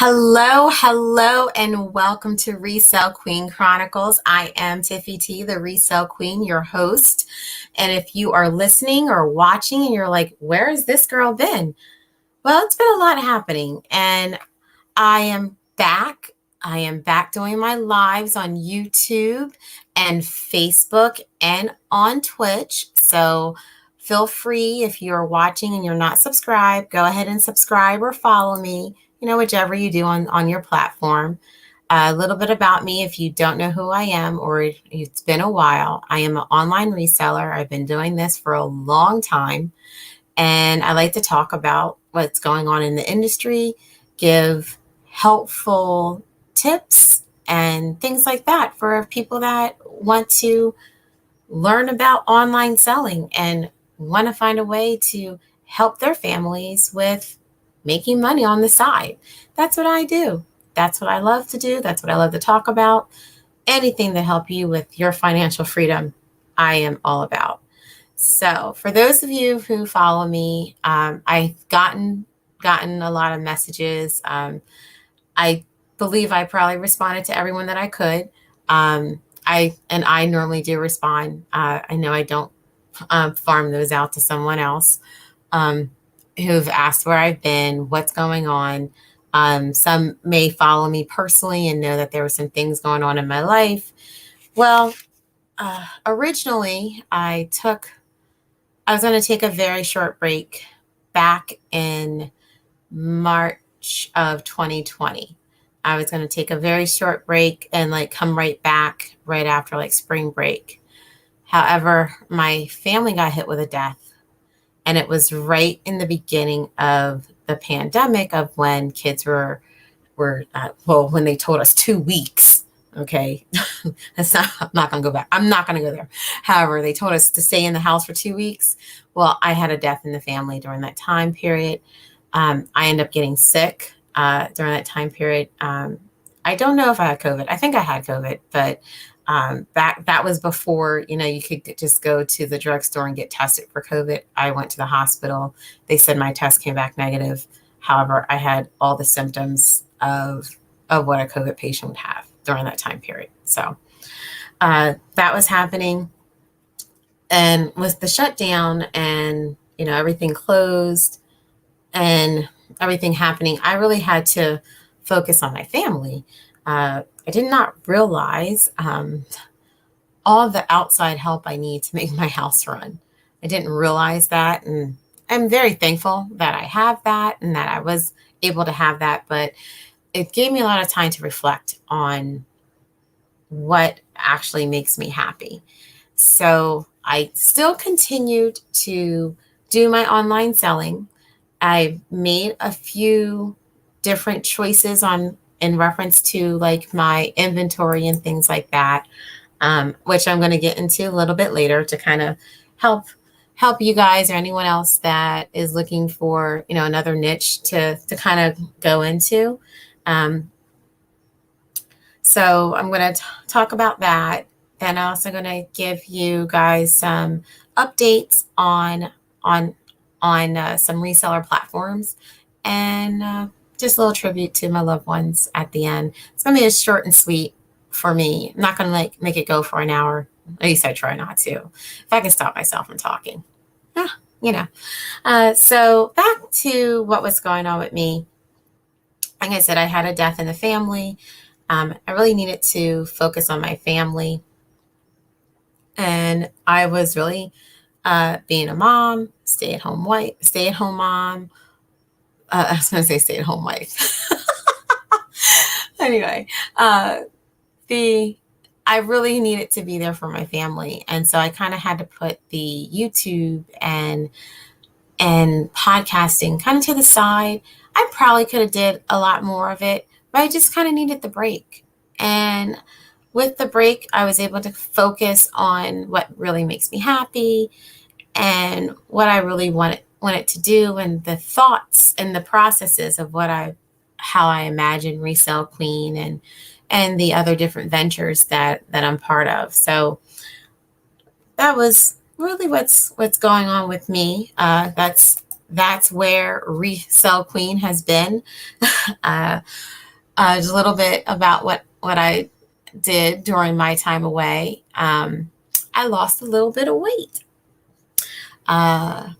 Hello, and welcome to ResellQueen Chronicles. I am Tiffy T the ResellQueen, your host. And if you are listening or watching and you're like, where has this girl been? Well, it's been a lot happening, and I am back. I am back doing my lives on YouTube and Facebook and on Twitch. So feel free, if you're watching and you're not subscribed, go ahead and subscribe or follow me, whichever you do on your platform. A little bit about me, if you don't know who I am or it's been a while. I am an online reseller. I've been doing this for a long time, and I like to talk about what's going on in the industry, give helpful tips and things like that for people that want to learn about online selling and want to find a way to help their families with making money on the side. That's what I do. That's what I love to do. That's what I love to talk about. Anything to help you with your financial freedom, I am all about. So for those of you who follow me, I've gotten a lot of messages. I believe I probably responded to everyone that I could. I normally do respond. I know I don't farm those out to someone else who've asked where I've been, what's going on. Some may follow me personally and know that there were some things going on in my life. Well, originally I was going to take a very short break back in March of 2020. I was going to take a very short break and come right back right after spring break. However, my family got hit with a death, and it was right in the beginning of the pandemic of when kids were when they told us 2 weeks. Okay. I'm not going to go back. I'm not going to go there. However, they told us to stay in the house for 2 weeks. Well, I had a death in the family during that time period. I ended up getting sick during that time period. I don't know if I had COVID. I think I had COVID, but that was before, you could just go to the drugstore and get tested for COVID. I went to the hospital. They said my test came back negative. However, I had all the symptoms of what a COVID patient would have during that time period. So that was happening. And with the shutdown and, everything closed and everything happening, I really had to focus on my family. I did not realize all of the outside help I need to make my house run. I didn't realize that. And I'm very thankful that I have that and that I was able to have that. But it gave me a lot of time to reflect on what actually makes me happy. So I still continued to do my online selling. I made a few different choices in reference to my inventory and things like that, which I'm going to get into a little bit later to kind of help you guys or anyone else that is looking for, another niche to kind of go into. So I'm going to talk about that. Then I'm also going to give you guys some updates on some reseller platforms and just a little tribute to my loved ones at the end. It's going to be a short and sweet for me. I'm not going to make it go for an hour. At least I try not to. If I can stop myself from talking. So back to what was going on with me. Like I said, I had a death in the family. I really needed to focus on my family. And I was really being a mom, stay-at-home mom. I was going to say stay-at-home wife. Anyway, I really needed to be there for my family. And so I kind of had to put the YouTube and podcasting kind of to the side. I probably could have did a lot more of it, but I just kind of needed the break. And with the break, I was able to focus on what really makes me happy and what I really wanted to do, and the thoughts and the processes of how I imagine ResellQueen and the other different ventures that I'm part of. So that was really what's going on with me. That's that's where ResellQueen has been. Just a little bit about what I did during my time away. I lost a little bit of weight. I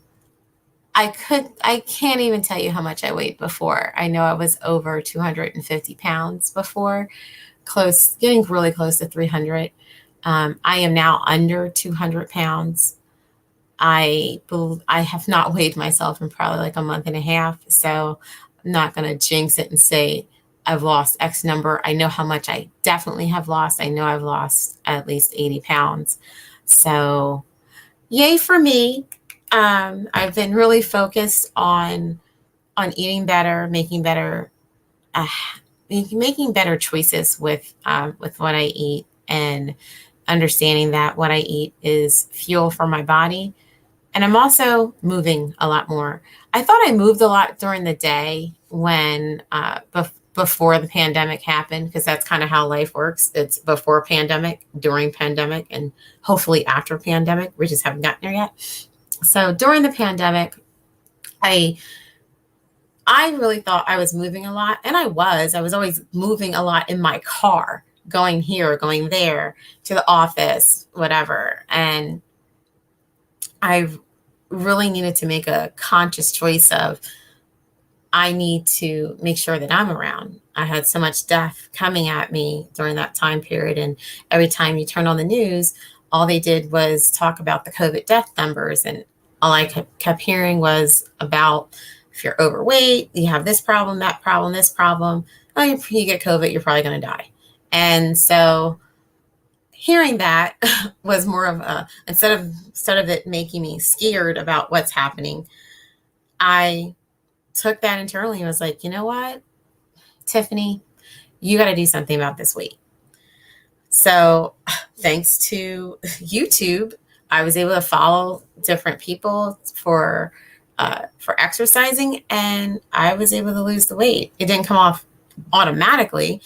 can't even tell you how much I weighed before. I know I was over 250 pounds before, getting really close to 300. I am now under 200 pounds. I have not weighed myself in probably like a month and a half, so I'm not going to jinx it and say I've lost X number. I know how much I definitely have lost. I know I've lost at least 80 pounds. So yay for me. I've been really focused on eating better, making better choices with what I eat, and understanding that what I eat is fuel for my body. And I'm also moving a lot more. I thought I moved a lot during the day when before the pandemic happened, because that's kind of how life works. It's before pandemic, during pandemic, and hopefully after pandemic. We just haven't gotten there yet. So during the pandemic, I really thought I was moving a lot, and I was always moving a lot in my car, going here, going there, to the office, whatever. And I really needed to make a conscious choice of, I need to make sure that I'm around. I had so much death coming at me during that time period. And every time you turn on the news, all they did was talk about the COVID death numbers. And all I kept hearing was about, if you're overweight, you have this problem, that problem, this problem. Oh, you get COVID, you're probably going to die. And so hearing that was more of a, instead of it making me scared about what's happening, I took that internally and was like, you know what, Tiffany, you got to do something about this weight. So thanks to YouTube, I was able to follow different people for exercising, and I was able to lose the weight. It didn't come off automatically,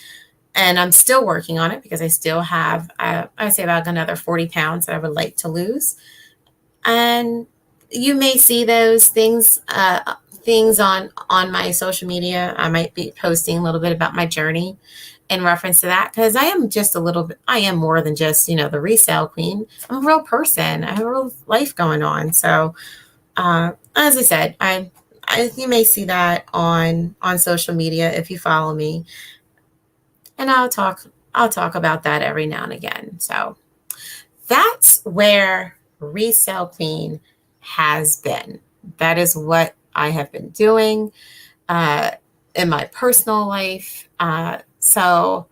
and I'm still working on it, because I still have, I would say, about another 40 pounds that I would like to lose. And you may see those things on my social media. I might be posting a little bit about my journey in reference to that, because I am more than just, the resale queen. I'm a real person. I have a real life going on. So as I said, you may see that on social media if you follow me, and I'll talk about that every now and again. So that's where ResellQueen has been. That is what I have been doing in my personal life. So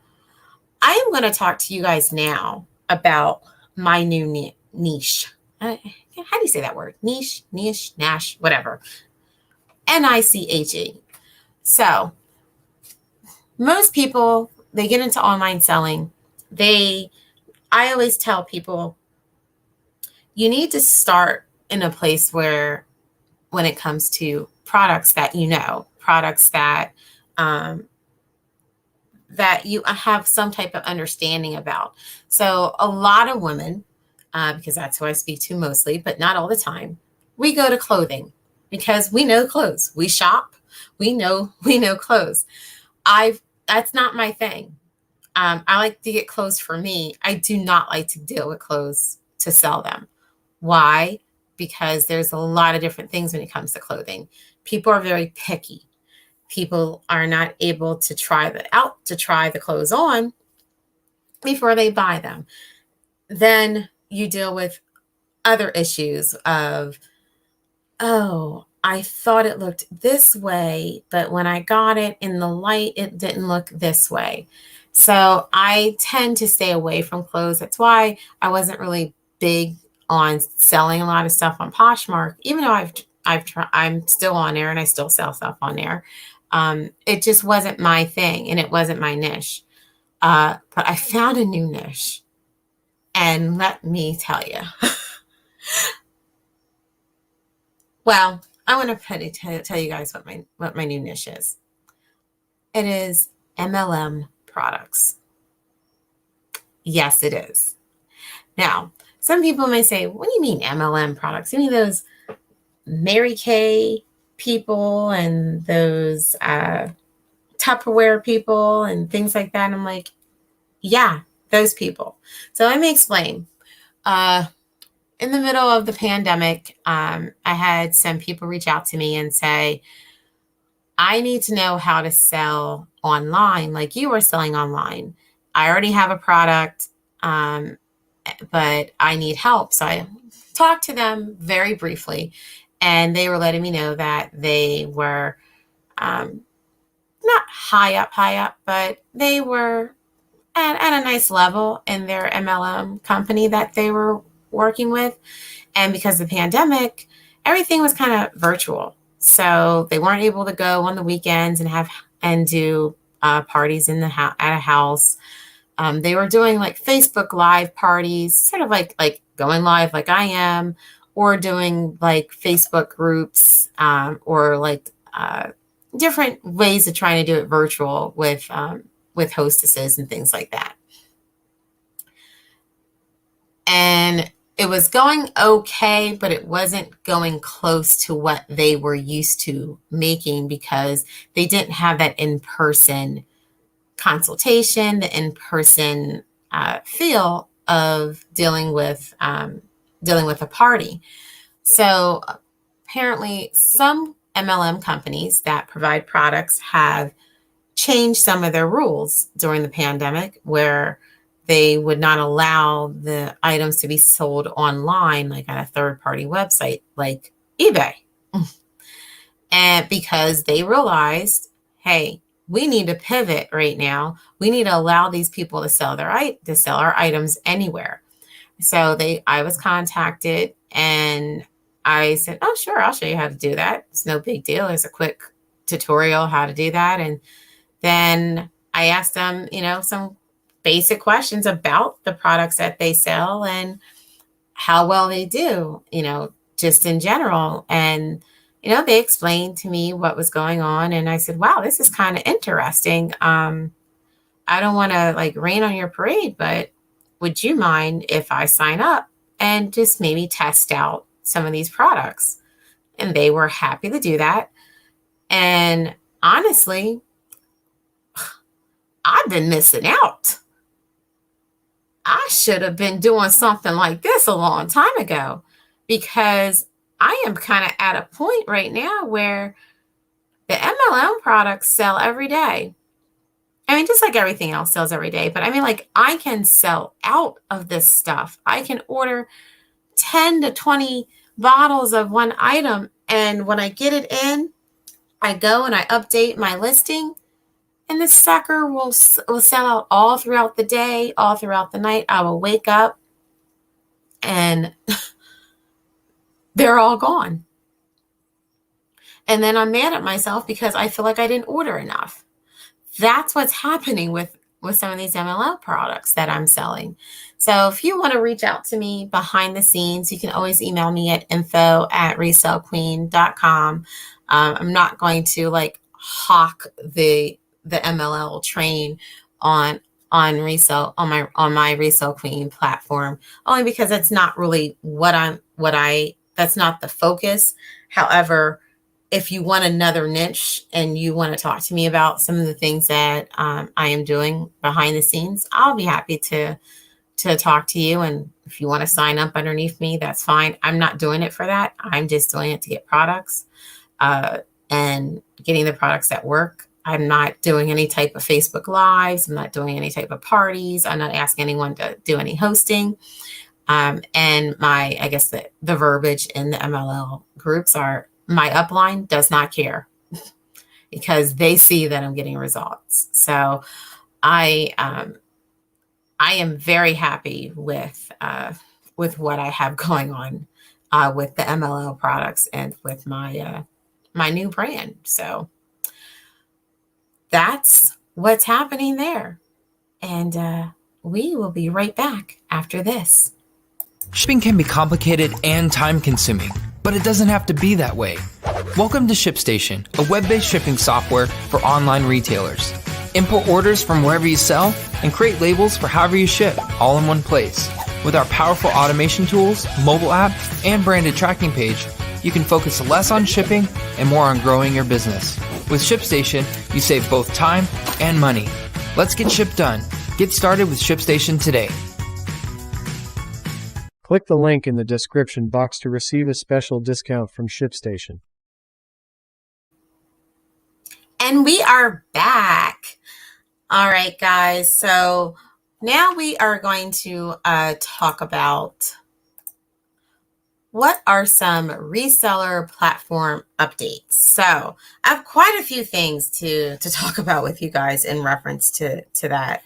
I am going to talk to you guys now about my new niche. How do you say that word? Niche, Nash, whatever. NICHE. So most people, they get into online selling. I always tell people, you need to start in a place where, when it comes to products that products that that you have some type of understanding about. So a lot of women, because that's who I speak to mostly, but not all the time, we go to clothing because we know clothes. We shop. We know clothes. That's not my thing. I like to get clothes for me. I do not like to deal with clothes to sell them. Why? Because there's a lot of different things when it comes to clothing. People are very picky. People are not able to try the clothes on before they buy them. Then you deal with other issues of, oh, I thought it looked this way, but when I got it in the light, it didn't look this way. So I tend to stay away from clothes. That's why I wasn't really big on selling a lot of stuff on Poshmark, even though I'm still on there and I still sell stuff on there. It just wasn't my thing, and it wasn't my niche. But I found a new niche, and let me tell you. Well, I want to tell you guys what my new niche is. It is MLM products. Yes, it is. Now, some people may say, what do you mean MLM products? You mean those Mary Kay people and those Tupperware people and things like that. And I'm like, yeah, those people. So let me explain. In the middle of the pandemic, I had some people reach out to me and say, I need to know how to sell online like you were selling online. I already have a product, but I need help. So I talked to them very briefly, and they were letting me know that they were not high up, but they were at a nice level in their MLM company that they were working with. And because of the pandemic, everything was kind of virtual. So they weren't able to go on the weekends and do parties at a house. They were doing like Facebook Live parties, sort of like going live like I am, or doing like Facebook groups, or like different ways of trying to do it virtual with hostesses and things like that. And it was going okay, but it wasn't going close to what they were used to making because they didn't have that in-person consultation, the in-person feel of dealing with a party. So apparently some MLM companies that provide products have changed some of their rules during the pandemic, where they would not allow the items to be sold online, like on a third-party website like eBay. And because they realized, hey, we need to pivot right now. We need to allow these people to sell our items anywhere. So I was contacted, and I said, oh, sure, I'll show you how to do that. It's no big deal. There's a quick tutorial how to do that. And then I asked them, some basic questions about the products that they sell and how well they do, just in general. And, they explained to me what was going on. And I said, wow, this is kind of interesting. I don't want to like rain on your parade, but would you mind if I sign up and just maybe test out some of these products? And they were happy to do that. And honestly, I've been missing out. I should have been doing something like this a long time ago, because I am kind of at a point right now where the MLM products sell every day. I mean, just like everything else sells every day, but I mean, like, I can sell out of this stuff. I can order 10 to 20 bottles of one item. And when I get it in, I go and I update my listing, and this sucker will sell out all throughout the day, all throughout the night. I will wake up and they're all gone. And then I'm mad at myself because I feel like I didn't order enough. That's what's happening with some of these MLM products that I'm selling. So if you want to reach out to me behind the scenes, you can always email me at info@resellqueen.com. I'm not going to like hawk the MLL train on Resell on my ResellQueen platform, only because that's not really that's not the focus. However, if you want another niche and you want to talk to me about some of the things that I am doing behind the scenes, I'll be happy to talk to you. And if you want to sign up underneath me, that's fine. I'm not doing it for that. I'm just doing it to get products and getting the products that work. I'm not doing any type of Facebook Lives. I'm not doing any type of parties. I'm not asking anyone to do any hosting. And I guess the verbiage in the MLL groups are, my upline does not care because they see that I'm getting results. So I am very happy with what I have going on with the MLL products and with my new brand. So that's what's happening there. And we will be right back after this. Shipping can be complicated and time-consuming, but it doesn't have to be that way. Welcome to ShipStation, a web-based shipping software for online retailers. Import orders from wherever you sell and create labels for however you ship, all in one place. With our powerful automation tools, mobile app, and branded tracking page, you can focus less on shipping and more on growing your business. With ShipStation, you save both time and money. Let's get ship done. Get started with ShipStation today. Click the link in the description box to receive a special discount from ShipStation. And we are back. All right, guys. So now we are going to talk about what are some reseller platform updates. So I have quite a few things to talk about with you guys in reference to that.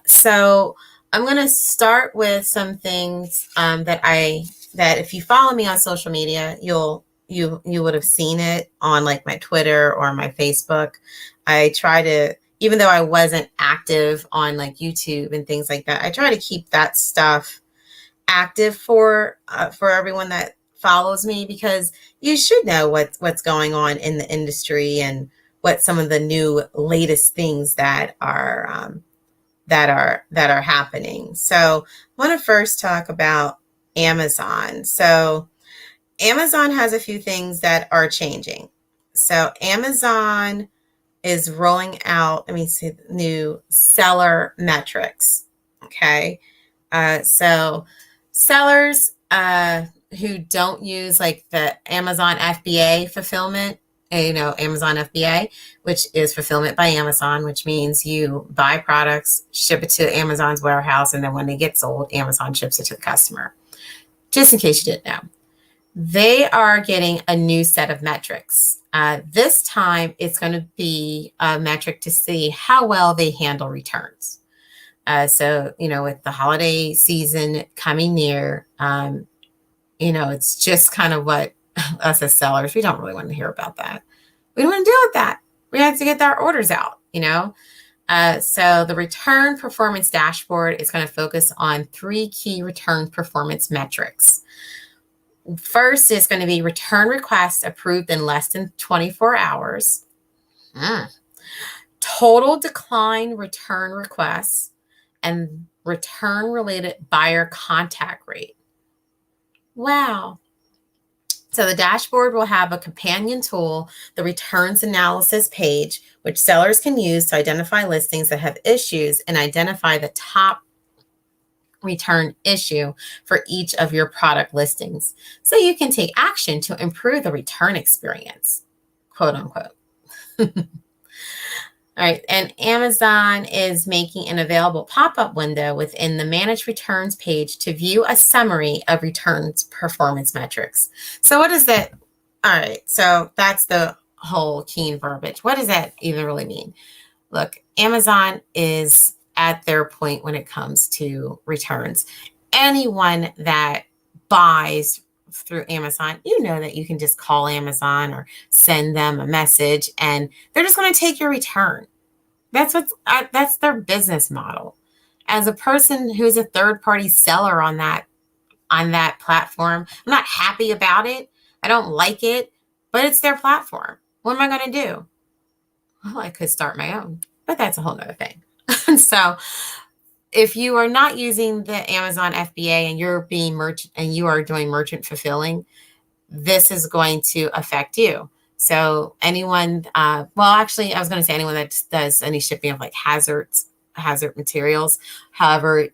So I'm going to start with some things that if you follow me on social media, you would have seen it on like my Twitter or my Facebook. I try to, even though I wasn't active on like YouTube and things like that, I try to keep that stuff active for everyone that follows me, because you should know what's going on in the industry and what some of the new latest things that are happening. So I want to first talk about Amazon. So Amazon has a few things that are changing. So Amazon is rolling out, let me see, new seller metrics. Okay. So sellers who don't use like the Amazon FBA fulfillment, Amazon FBA, which is fulfillment by Amazon, which means you buy products, ship it to Amazon's warehouse, and then when they get sold, Amazon ships it to the customer. Just in case you didn't know, they are getting a new set of metrics. This time, it's going to be a metric to see how well they handle returns. So, with the holiday season coming near, it's just kind of what us as sellers, we don't really want to hear about that. We don't want to deal with that. We have to get our orders out, So the return performance dashboard is going to focus on 3 key return performance metrics. First is going to be return requests approved in less than 24 hours. Total decline return requests and return-related buyer contact rate. Wow. So the dashboard will have a companion tool, the returns analysis page, which sellers can use to identify listings that have issues and identify the top return issue for each of your product listings, so you can take action to improve the return experience, quote unquote. All right, and Amazon is making an available pop-up window within the Manage Returns page to view a summary of returns performance metrics. So what is that? All right, so that's the whole key verbiage. What does that even really mean? Look, Amazon is at their point when it comes to returns. Anyone that buys through Amazon, that you can just call Amazon or send them a message and they're just going to take your return. That's their business model. As a person who's a third-party seller on that platform, I'm not happy about it. I don't like it, but it's their platform. What am I going to do? Well, I could start my own, but that's a whole nother thing. So if you are not using the Amazon FBA and you're being merchant and you are doing merchant fulfilling, this is going to affect you. So anyone, actually, I was going to say anyone that does any shipping of like hazard materials. However,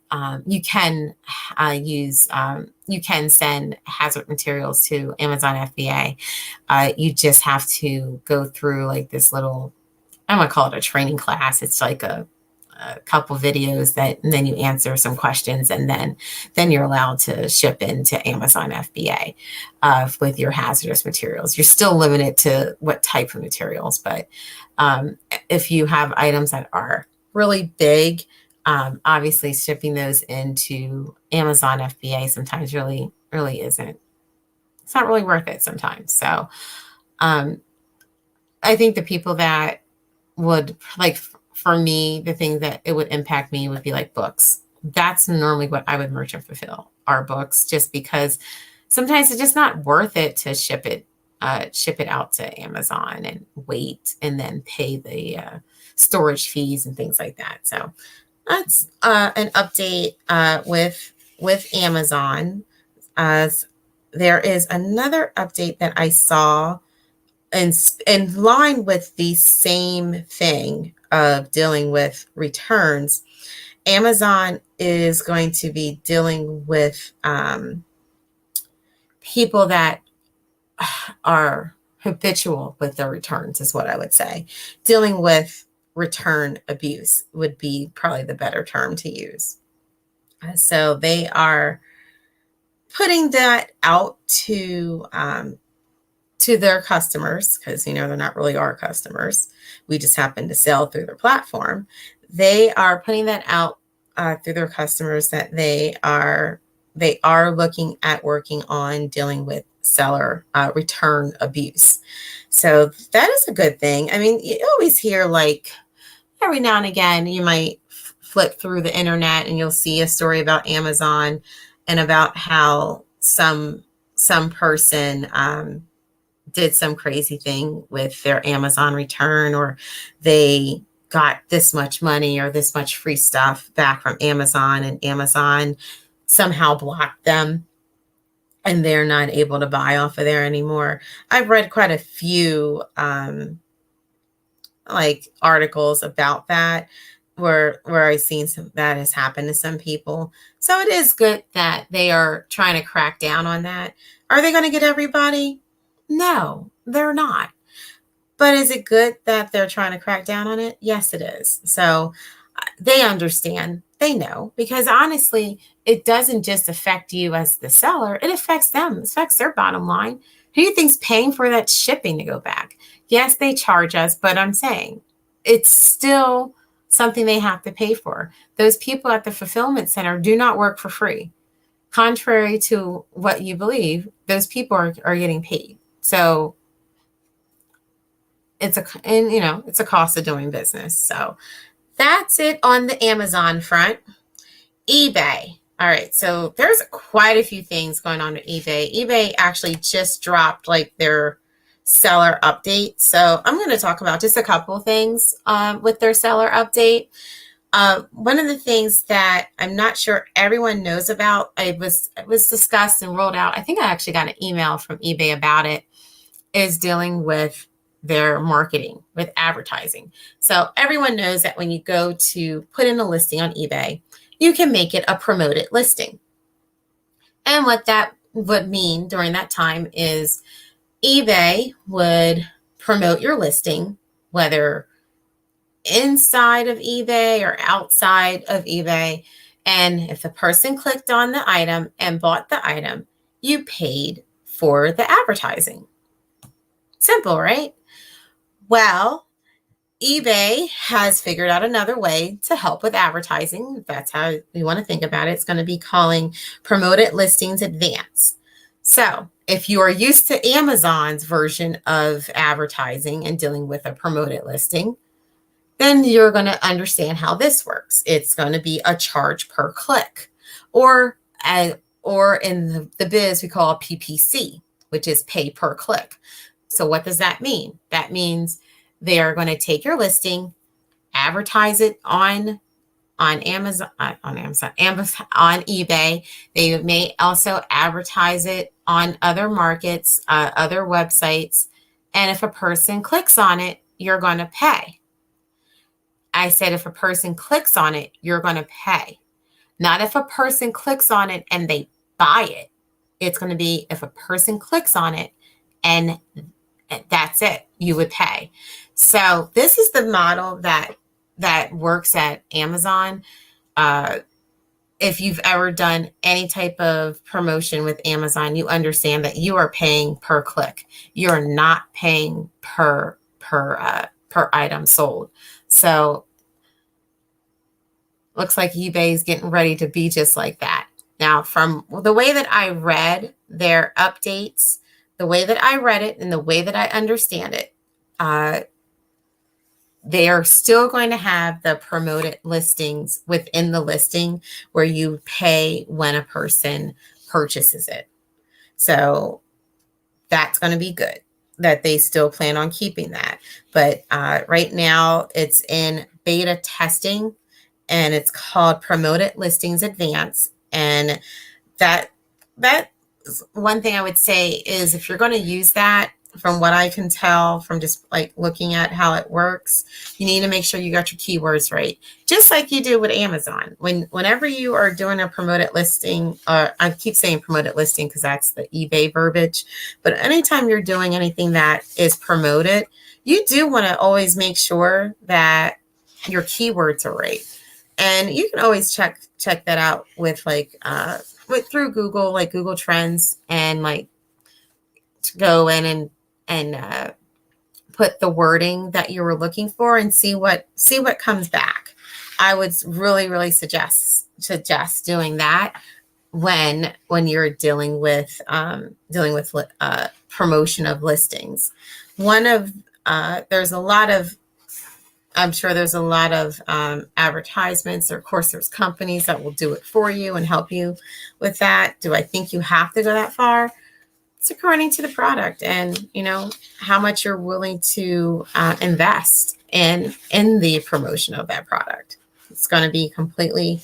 you can you can send hazard materials to Amazon FBA. You just have to go through like this little, I'm going to call it a training class. It's like a couple videos and then you answer some questions, and then you're allowed to ship into Amazon FBA with your hazardous materials. You're still limited to what type of materials, but if you have items that are really big, obviously shipping those into Amazon FBA sometimes really isn't. It's not really worth it sometimes. So I think the people that would like, for me, the thing that it would impact me would be like books. That's normally what I would merchant fulfill, are books, just because sometimes it's just not worth it to ship it out to Amazon and wait and then pay the storage fees and things like that. So that's an update with Amazon. there is another update that I saw in line with the same thing of dealing with returns. Amazon is going to be dealing with people that are habitual with their returns, is what I would say. Dealing with return abuse would be probably the better term to use. So they are putting that out to their customers, because they're not really our customers. We just happen to sell through their platform. They are putting that out through their customers that they are looking at working on dealing with seller return abuse. So that is a good thing. I mean, you always hear, like, every now and again, you might flip through the internet and you'll see a story about Amazon and about how some person did some crazy thing with their Amazon return, or they got this much money or this much free stuff back from Amazon, and Amazon somehow blocked them and they're not able to buy off of there anymore. I've read quite a few like articles about that where I've seen that has happened to some people. So it is good that they are trying to crack down on that. Are they going to get everybody? No, they're not. But is it good that they're trying to crack down on it? Yes, it is. So they understand, they know, because honestly, it doesn't just affect you as the seller, it affects them, it affects their bottom line. Who do you think's paying for that shipping to go back? Yes, they charge us, but I'm saying it's still something they have to pay for. Those people at the fulfillment center do not work for free. Contrary to what you believe, those people are getting paid. So it's a cost of doing business. So that's it on the Amazon front. eBay. All right. So there's quite a few things going on with eBay. eBay actually just dropped like their seller update. So I'm going to talk about just a couple of things with their seller update. One of the things that I'm not sure everyone knows about, it was discussed and rolled out. I think I actually got an email from eBay about it, is dealing with their marketing, with advertising. So everyone knows that when you go to put in a listing on eBay, you can make it a promoted listing. And what that would mean during that time is eBay would promote your listing, whether inside of eBay or outside of eBay. And if the person clicked on the item and bought the item, you paid for the advertising. Simple, right? Well, eBay has figured out another way to help with advertising. If that's how you want to think about it, it's going to be calling Promoted Listings Advanced. So if you are used to Amazon's version of advertising and dealing with a promoted listing, then you're going to understand how this works. It's going to be a charge per click, or in the biz, we call PPC, which is pay per click. So what does that mean? That means they are going to take your listing, advertise it on Amazon, on eBay. They may also advertise it on other markets, other websites. And if a person clicks on it, you're going to pay. I said, if a person clicks on it, you're going to pay. Not if a person clicks on it and they buy it. It's going to be if a person clicks on it and that's it, you would pay. So this is the model that works at Amazon. If you've ever done any type of promotion with Amazon, you understand that you are paying per click. You're not paying per item sold. So looks like eBay is getting ready to be just like that. Now, from the way that I read their updates, the way that I read it and the way that I understand it, they are still going to have the promoted listings within the listing where you pay when a person purchases it. So that's going to be good that they still plan on keeping that. But right now it's in beta testing and it's called Promoted Listings Advanced. And that one thing I would say is if you're going to use that, from what I can tell from just like looking at how it works, you need to make sure you got your keywords right. Just like you do with Amazon. Whenever you are doing a promoted listing, I keep saying promoted listing because that's the eBay verbiage, but anytime you're doing anything that is promoted, you do want to always make sure that your keywords are right. And you can always check that out with like through Google, like Google Trends, and like to go in and put the wording that you were looking for and see what comes back. I would really suggest doing that when you're dealing with promotion of listings. I'm sure there's a lot of advertisements, or of course there's companies that will do it for you and help you with that. Do I think you have to go that far? It's according to the product and, how much you're willing to invest in the promotion of that product. It's going to be completely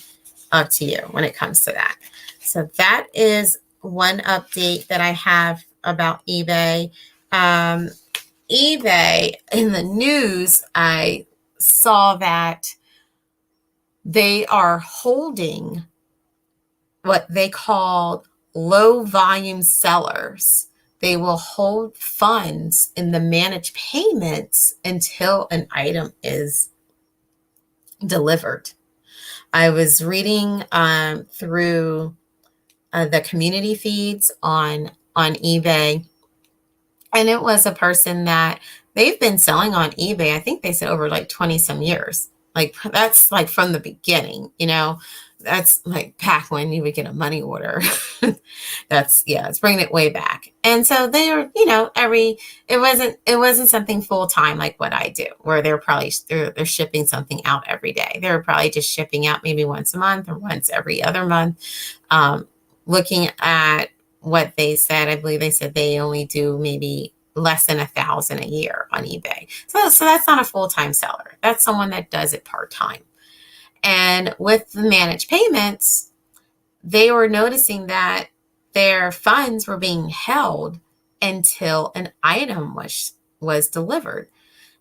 up to you when it comes to that. So that is one update that I have about eBay. eBay, in the news, I saw that they are holding what they call low volume sellers. They will hold funds in the managed payments until an item is delivered. I was reading through the community feeds on eBay, and it was a person that they've been selling on eBay. I think they said over like 20 some years. Like that's like from the beginning, that's like back when you would get a money order. It's bringing it way back. And so they were, it wasn't something full time like what I do, where they're shipping something out every day. They're probably just shipping out maybe once a month or once every other month. Looking at what they said, I believe they said they only do maybe less than 1,000 a year on eBay. So that's not a full-time seller. That's someone that does it part-time. And with the managed payments, they were noticing that their funds were being held until an item was delivered.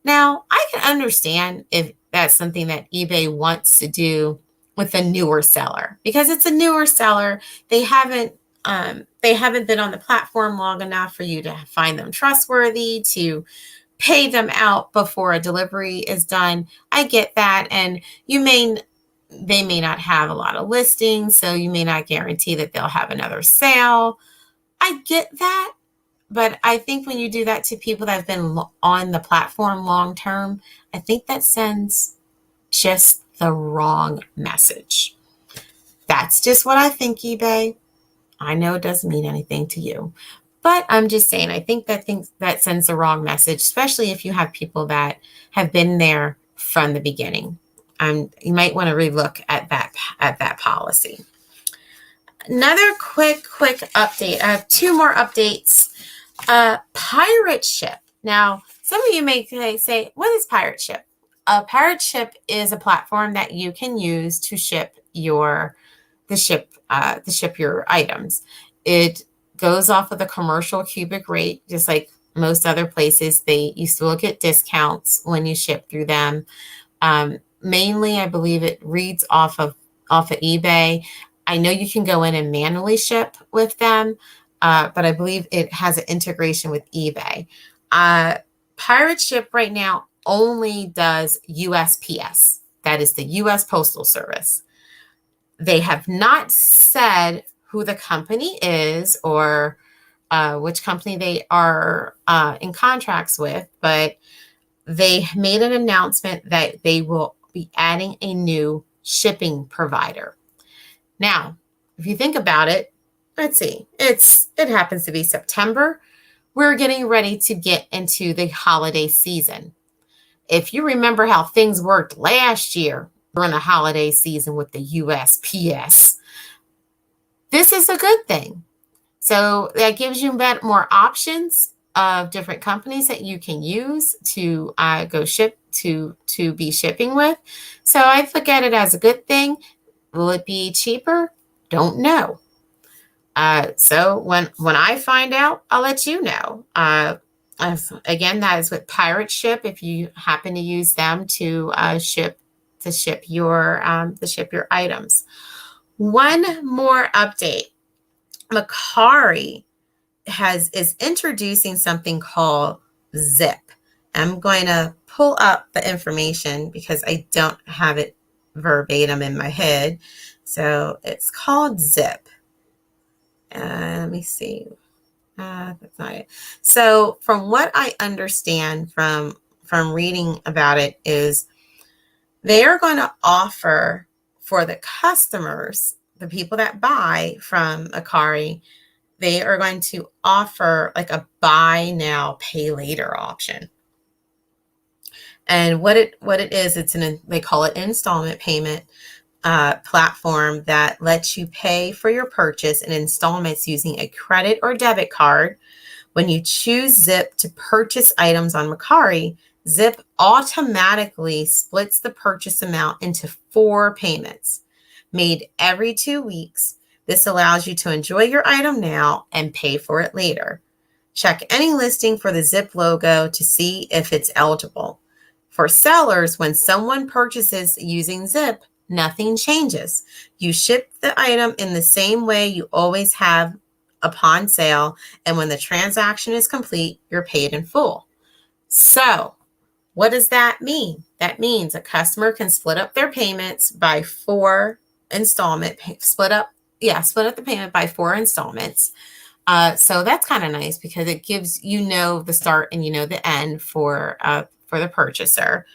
Now, I can understand if that's something that eBay wants to do with a newer seller, because it's a newer seller. They haven't been on the platform long enough for you to find them trustworthy, to pay them out before a delivery is done. I get that. And they may not have a lot of listings, so you may not guarantee that they'll have another sale. I get that. But I think when you do that to people that have been on the platform long term, I think that sends just the wrong message. That's just what I think, eBay. I know it doesn't mean anything to you, but I'm just saying, I think that sends the wrong message, especially if you have people that have been there from the beginning. You might want to relook at that policy. Another quick update. I have two more updates. Pirate Ship. Now, some of you may say, what is Pirate Ship? Pirate Ship is a platform that you can use to ship your items. It goes off of the commercial cubic rate, just like most other places. You still get discounts when you ship through them. Mainly, I believe it reads off of eBay. I know you can go in and manually ship with them, but I believe it has an integration with eBay. Pirate Ship right now only does USPS. That is the U.S. Postal Service. They have not said who the company is or which company they are in contracts with, but they made an announcement that they will be adding a new shipping provider. Now, if you think about it, let's see, it happens to be September. We're getting ready to get into the holiday season. If you remember how things worked last year during the holiday season with the USPS, this is a good thing. So that gives you more options of different companies that you can use to go ship to be shipping with. So I look at it as a good thing. Will it be cheaper? Don't know. So when I find out, I'll let you know. Again, that is with Pirate Ship. If you happen to use them to ship your items. One more update. Mercari is introducing something called Zip. I'm going to pull up the information because I don't have it verbatim in my head. So it's called Zip. Let me see. That's not it. So from what I understand from reading about it is they are going to offer for the customers, the people that buy from Mercari, they are going to offer like a buy now, pay later option. And what it is, they call it installment payment platform that lets you pay for your purchase in installments using a credit or debit card. When you choose Zip to purchase items on Mercari, Zip automatically splits the purchase amount into 4 payments made every 2 weeks. This allows you to enjoy your item now and pay for it later. Check any listing for the Zip logo to see if it's eligible. For sellers, when someone purchases using Zip, nothing changes. You ship the item in the same way you always have upon sale, and when the transaction is complete, you're paid in full. So, what does that mean? That means a customer can split up their payments by 4 split up the payment by 4 installments. So that's kind of nice because it gives the start and the end for the purchaser,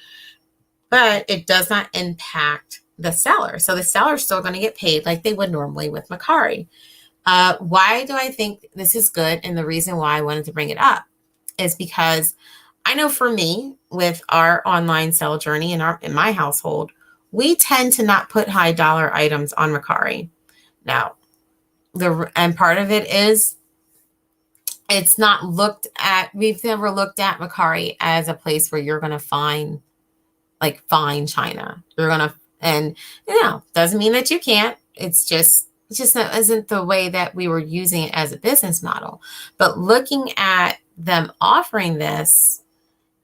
but it does not impact the seller. So the seller is still going to get paid like they would normally with Mercari. Why do I think this is good? And the reason why I wanted to bring it up is because I know for me, with our online sell journey in my household, we tend to not put high dollar items on Mercari. Now, and part of it is it's not we've never looked at Mercari as a place where you're going to find fine china. Doesn't mean that you can't. It just isn't the way that we were using it as a business model. But looking at them offering this,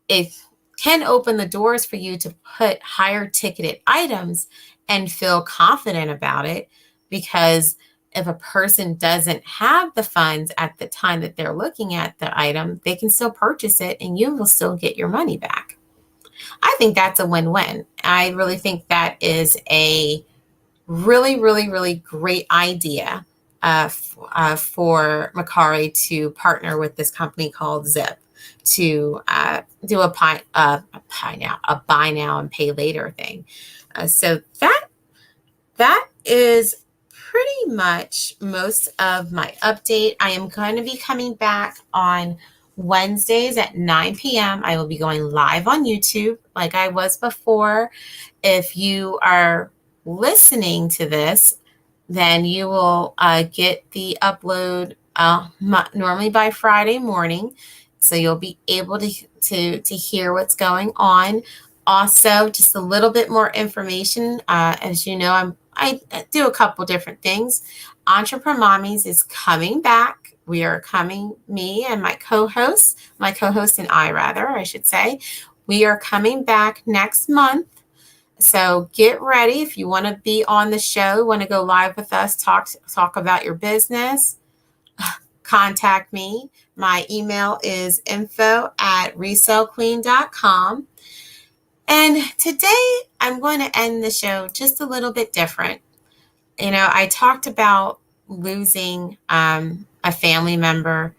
it can open the doors for you to put higher ticketed items and feel confident about it, because if a person doesn't have the funds at the time that they're looking at the item, they can still purchase it and you will still get your money back. I think that's a win-win. I really think that is a really, really, really great idea for Mercari to partner with this company called Zip to do a buy now and pay later thing. So that is pretty much most of my update. I am going to be coming back on Wednesdays at 9 p.m. I will be going live on YouTube like I was before. If you are listening to this, then you will get the upload normally by Friday morning. So you'll be able to hear what's going on. Also, just a little bit more information. As you know, I do a couple different things. Entrepremommies is coming back. We are coming, me and my co-host and I should say, we are coming back next month. So get ready. If you want to be on the show, want to go live with us, talk about your business, contact me. My email is info@resellqueen.com. And today I'm going to end the show just a little bit different. I talked about losing a family member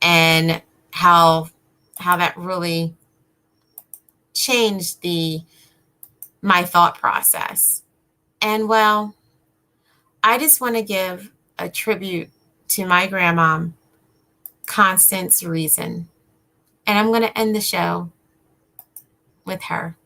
and how that really changed my thought process. And well, I just want to give a tribute to my grandma, Constance Reason. And I'm going to end the show with her.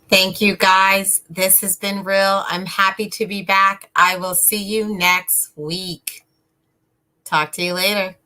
Thank you, guys. This has been real. I'm happy to be back. I will see you next week. Talk to you later.